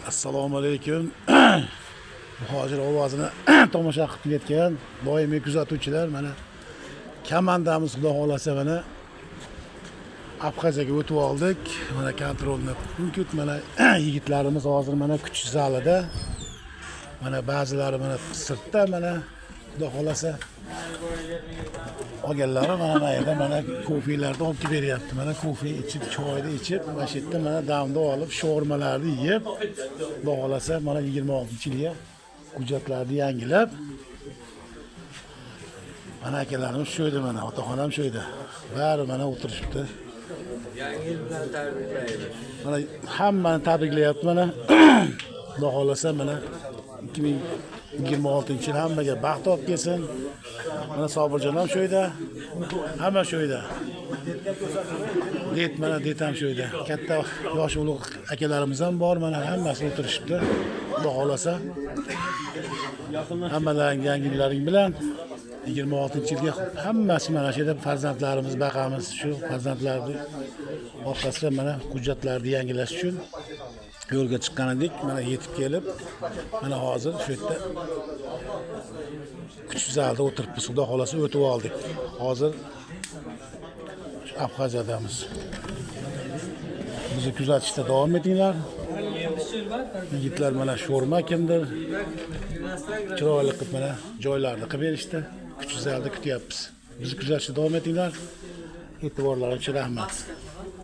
Assalomu alaykum. Muhojir ovozini tomosha qilib kelayotgan doimiy kuzatuvchilar, mana komandamiz xudo xolasa mana Abxaziyaga o'tib oldik. Mana kontrolni punkt, mana yigitlarimiz hozir mana kuch zalida. Mana ba'zilari mana sirtda, mana xudo xolasa olganlari mana yerda mana kofilarni olib beryapti. Mana kofe ichib, choyni ichib, mana shu yerda mana damda olib, sho'rmalarni yeb, xudo xolasa mana 26-yilga hujjatlarni yangilab. Mana akalarimiz shu edi, mana otaxonam shu edi. Bari mana o'tirishibdi. Yangi yil bilan tabriklaymiz. Mana hammani tabriklayapti mana. Xudo xolasa mana 2026-yil hammaga baxt olib kelsin. Mana Sobirjon ham shu yerda. Hamma shu yerda. Mana det ham shu yerda. Katta yosh ulug' akalarimiz ham bor, mana hammasi o'tirishibdi. Xudo xolasa hammalaring yangi yillaring bilan 26-yilga hammasi mana shu yerda farzandlarimiz baqamiz, shu farzandlarni orqasida mana hujjatlarni yangilash uchun yo'lga chiqqan edik. Mana yetib kelib, mana hozir shu yerda kuch zalda o'tiribmiz. Xudo xolasa o'tib oldik. Hozir Abxaziyadamiz. Bizni kuzatishda davom etinglar. Yigitlar mana sho'rma kimdir chiroyli qilib mana joylarni qilib berishdi. Kuch zalda kutyapmiz. Bizni kuzatishda davom etinglar. E'tiborlaringiz uchun rahmat.